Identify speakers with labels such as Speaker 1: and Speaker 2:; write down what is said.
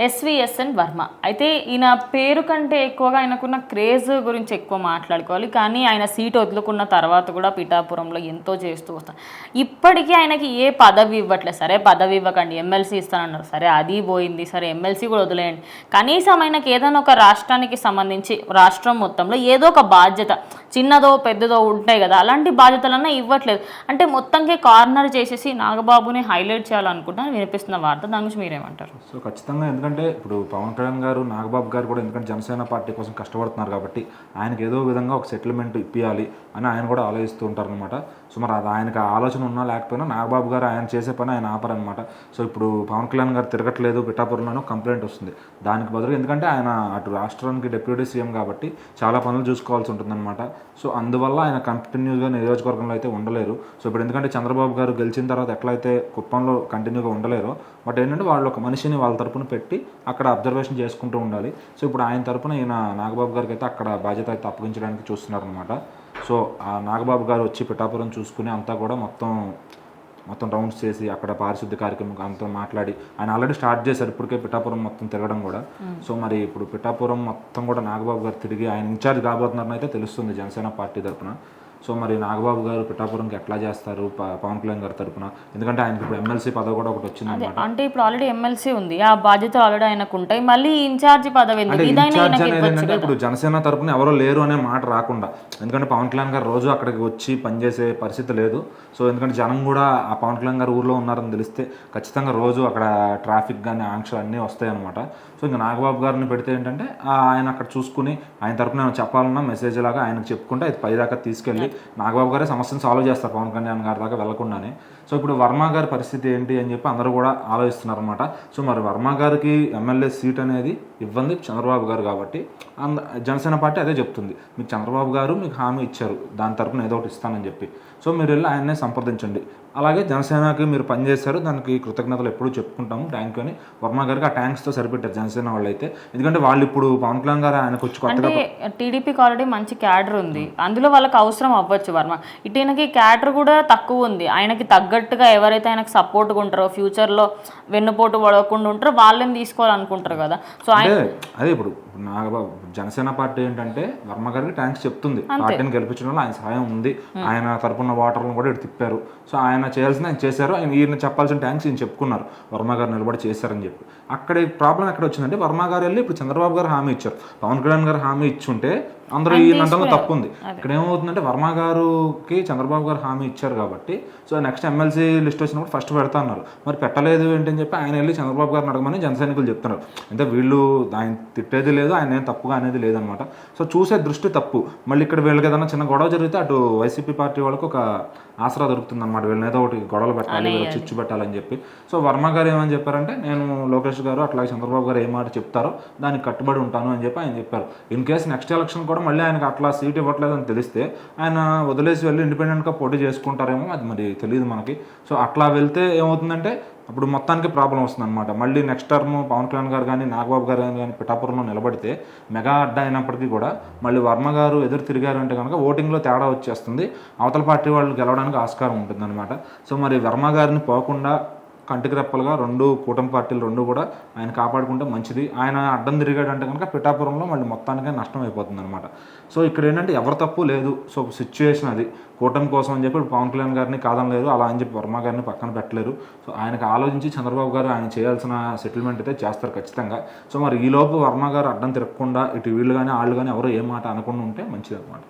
Speaker 1: SVSN Varma. అయితే ఈయన పేరు కంటే ఎక్కువగా ఆయనకున్న క్రేజ్ గురించి ఎక్కువ మాట్లాడుకోవాలి. కానీ ఆయన సీట్ వదులుకున్న తర్వాత కూడా పిఠాపురంలో ఎంతో చేస్తూ వస్తాను. ఇప్పటికీ ఆయనకి ఏ పదవి ఇవ్వట్లేదు. సరే పదవి ఇవ్వకండి, ఎమ్మెల్సీ ఇస్తానన్నారు, సరే అది పోయింది, సరే ఎమ్మెల్సీ కూడా వదిలేయండి. కనీసం ఆయనకి ఏదైనా ఒక రాష్ట్రానికి సంబంధించి రాష్ట్రం మొత్తంలో ఏదో ఒక బాధ్యత, చిన్నదో పెద్దదో ఉంటాయి కదా, అలాంటి బాధ్యతలన్నా ఇవ్వట్లేదు. అంటే మొత్తంగా కార్నర్ చేసేసి నాగబాబుని హైలైట్ చేయాలనుకుంటున్నాను వినిపిస్తున్న వార్త. దాని గురించి మీరేమంటారు?
Speaker 2: సో ఖచ్చితంగా, ఎందుకంటే ఇప్పుడు పవన్ కళ్యాణ్ గారు, నాగబాబు గారు కూడా ఎందుకంటే జనసేన పార్టీ కోసం కష్టపడుతున్నారు కాబట్టి ఆయనకి ఏదో విధంగా ఒక సెటిల్మెంట్ ఇప్పించాలి అని ఆయన కూడా ఆలోచిస్తూ ఉంటారనమాట. సో మరి అది ఆయనకు ఆలోచన ఉన్నా లేకపోయినా నాగబాబు గారు ఆయన చేసే పని ఆయన ఆపరనమాట. సో ఇప్పుడు పవన్ కళ్యాణ్ గారు తిరగట్లేదు పిఠాపురంలోనూ కంప్లైంట్ వస్తుంది. దానికి బదులు ఎందుకంటే ఆయన అటు రాష్ట్రానికి డిప్యూటీ సీఎం కాబట్టి చాలా పనులు చూసుకోవాల్సి ఉంటుందన్నమాట. సో అందువల్ల ఆయన కంటిన్యూగా నియోజకవర్గంలో అయితే ఉండలేరు. సో ఇప్పుడు ఎందుకంటే చంద్రబాబు గారు గెలిచిన తర్వాత ఎట్లయితే కుప్పంలో కంటిన్యూగా ఉండలేరో, బట్ ఏంటంటే వాళ్ళు ఒక మనిషిని వాళ్ళ తరపున పెట్టి అక్కడ అబ్జర్వేషన్ చేసుకుంటూ ఉండాలి. సో ఇప్పుడు ఆయన తరపున ఈయన నాగబాబు గారికి అయితే అక్కడ బాధ్యత అయితే అప్పగించడానికి చూస్తున్నారు అనమాట. సో ఆ నాగబాబు గారు వచ్చి పిఠాపురం చూసుకుని అంతా కూడా మొత్తం రౌండ్స్ చేసి అక్కడ పారిశుద్ధ్య కార్యక్రమం అంతా మాట్లాడి ఆయన ఆల్రెడీ స్టార్ట్ చేశారు ఇప్పటికే పిఠాపురం మొత్తం తిరగడం కూడా. సో మరి ఇప్పుడు పిఠాపురం మొత్తం కూడా నాగబాబు గారు తిరిగి ఆయన ఇన్ఛార్జ్ కాబోతున్నారని అయితే తెలుస్తుంది జనసేన పార్టీ తరఫున. సో మరి నాగబాబు గారు పిఠాపురంకి ఎట్లా చేస్తారు పవన్ కళ్యాణ్ గారి తరపున, ఎందుకంటే ఆయనకి ఇప్పుడు ఎమ్మెల్సీ పదవి కూడా ఒకటి వచ్చింది అనమాట.
Speaker 1: అంటే ఇప్పుడు ఆల్రెడీ ఎమ్మెల్సీ ఉంది, ఆ బాధ్యతలు ఆల్రెడీ ఆయనకు ఉంటాయి, మళ్ళీ ఇన్ఛార్జ్ పదవి
Speaker 2: ఏంటంటే ఇప్పుడు జనసేన తరపున ఎవరో లేరు అనే మాట రాకుండా, ఎందుకంటే పవన్ కళ్యాణ్ గారు రోజు అక్కడికి వచ్చి పనిచేసే పరిస్థితి లేదు. సో ఎందుకంటే జనం కూడా ఆ పవన్ కళ్యాణ్ గారు ఊర్లో ఉన్నారని తెలిస్తే ఖచ్చితంగా రోజు అక్కడ ట్రాఫిక్ కానీ ఆంక్షలు అన్నీ వస్తాయి అనమాట. సో ఇంకా నాగబాబు గారిని పెడితే ఏంటంటే ఆయన అక్కడ చూసుకుని ఆయన తరపున చెప్పాలన్నా మెసేజ్ లాగా ఆయనకు చెప్పుకుంటే అది పైదాకా తీసుకెళ్ళి నాగబాబు గారే సమస్యను సాల్వ్ చేస్తారు పవన్ కళ్యాణ్ గారి దాకా వెళ్లకుండానే. సో ఇప్పుడు వర్మ గారి పరిస్థితి ఏంటి అని చెప్పి అందరూ కూడా ఆలోచిస్తున్నారు అనమాట. సో మరి వర్మ గారికి ఎమ్మెల్యే సీట్ అనేది ఇవ్వండి చంద్రబాబు గారు కాబట్టి జనసేన పార్టీ అదే చెప్తుంది, మీకు చంద్రబాబు గారు మీకు హామీ ఇచ్చారు దాని తరపున ఏదో ఒకటి ఇస్తానని చెప్పి. సో మీరు వెళ్ళి ఆయన్నే సంప్రదించండి. అలాగే జనసేనకి మీరు పనిచేశారు, దానికి కృతజ్ఞతలు ఎప్పుడూ చెప్పుకుంటాము, థ్యాంక్ యూ అని వర్మ గారికి ఆ ట్యాంక్స్తో సరిపెట్టారు జనసేన వాళ్ళు అయితే. ఎందుకంటే వాళ్ళు ఇప్పుడు పవన్ కళ్యాణ్ గారు ఆయనకు వచ్చి కొత్తగా
Speaker 1: టీడీపీకి ఆల్రెడీ మంచి క్యాడర్ ఉంది, అందులో వాళ్ళకి అవసరం అవ్వచ్చు వర్మ. ఇటైనకి క్యాడర్ కూడా తక్కువ ఉంది, ఆయనకి తగ్గట్టుగా ఎవరైతే ఆయనకు సపోర్ట్గా ఉంటారో, ఫ్యూచర్లో వెన్నుపోటు పడకుండా ఉంటారో వాళ్ళని తీసుకోవాలనుకుంటారు కదా. సో
Speaker 2: అదే ఇప్పుడు నాగబాబు జనసేన పార్టీ ఏంటంటే వర్మ గారికి ట్యాంక్స్ చెప్తుంది, పార్టీని గెలిపించడంలో ఆయన సహాయం ఉంది, ఆయన తరపున వాటర్లను కూడా ఇటు తిప్పారు. సో ఆయన చేయాల్సింది ఆయన చేశారు, ఈయన చెప్పాల్సిన ట్యాంక్స్ ఈయన చెప్పుకున్నారు, వర్మ గారు నిలబడి చేశారని చెప్పి. అక్కడ ప్రాబ్లం ఎక్కడ వచ్చిందంటే వర్మ గారు వెళ్ళి ఇప్పుడు చంద్రబాబు గారు హామీ ఇచ్చారు, పవన్ కళ్యాణ్ గారు హామీ ఇచ్చుంటే అందరూ ఈ నంటంలో తప్పు ఉంది. ఇక్కడ ఏమవుతుందంటే వర్మ గారికి చంద్రబాబు గారు హామీ ఇచ్చారు కాబట్టి సో నెక్స్ట్ ఎమ్మెల్సీ లిస్ట్ వచ్చినప్పుడు ఫస్ట్ పెడతా అన్నారు, మరి పెట్టలేదు ఏంటని చెప్పి ఆయన వెళ్ళి చంద్రబాబు గారిని అడగమని జన సైనికులు చెప్తున్నారు. అంటే వీళ్ళు ఆయన తిట్టేది లేదు, ఆయన ఏం తప్పుగా అనేది లేదనమాట. సో చూసే దృష్టి తప్పు. మళ్ళీ ఇక్కడ వీళ్ళకి ఏదైనా చిన్న గొడవ జరిగితే అటు వైసీపీ పార్టీ వాళ్ళకి ఒక ఆసరా దొరుకుతుంది అనమాట, వీళ్ళని ఏదో ఒకటి గొడవలు పెట్టాలి, చిచ్చు పెట్టాలని చెప్పి. సో వర్మ గారు ఏమని చెప్పారంటే, నేను లోకేష్ గారు అట్లాగే చంద్రబాబు గారు ఏ మాట చెప్తారో దానికి కట్టుబడి ఉంటాను అని చెప్పి ఆయన చెప్పారు. ఇన్ కేసు నెక్స్ట్ ఎలక్షన్ కూడా మళ్ళీ ఆయనకు అట్లా సీట్ ఇవ్వట్లేదు అని తెలిస్తే ఆయన వదిలేసి వెళ్ళి ఇండిపెండెంట్గా పోటీ చేసుకుంటారేమో, అది మరి తెలియదు మనకి. సో అట్లా వెళ్తే ఏమవుతుందంటే అప్పుడు మొత్తానికి ప్రాబ్లం వస్తుంది అనమాట. మళ్ళీ నెక్స్ట్ టర్మ్ పవన్ కళ్యాణ్ గారు కానీ నాగబాబు గారు కానీ పిఠాపురంలో నిలబడితే మెగా అడ్డా అయినప్పటికీ కూడా మళ్ళీ వర్మ గారు ఎదురు తిరిగారు అంటే కనుక ఓటింగ్లో తేడా వచ్చేస్తుంది, అవతల పార్టీ వాళ్ళు గెలవడానికి ఆస్కారం ఉంటుంది అనమాట. సో మరి వర్మ గారిని పోకుండా కంటికి రెప్పలుగా రెండు కూటమి పార్టీలు రెండు కూడా ఆయన కాపాడుకుంటే మంచిది. ఆయన అడ్డం తిరిగాడు అంటే కనుక పిఠాపురంలో మళ్ళీ మొత్తానికే నష్టం అయిపోతుంది అనమాట. సో ఇక్కడ ఏంటంటే ఎవరు తప్పు లేదు, సో సిచ్యువేషన్ అది కూటమి కోసం అని చెప్పి పవన్ కళ్యాణ్ గారిని కాదనలేదు, అలా అని చెప్పి వర్మ గారిని పక్కన పెట్టలేరు. సో ఆయనకు ఆలోచించి చంద్రబాబు గారు ఆయన చేయాల్సిన సెటిల్మెంట్ అయితే చేస్తారు ఖచ్చితంగా. సో మరి ఈలోపు వర్మ గారు అడ్డం తిరగకుండా ఇటు వీళ్ళు కానీ వాళ్ళు కానీ ఎవరు ఏ మాట అనకుండా ఉంటే మంచిది అనమాట.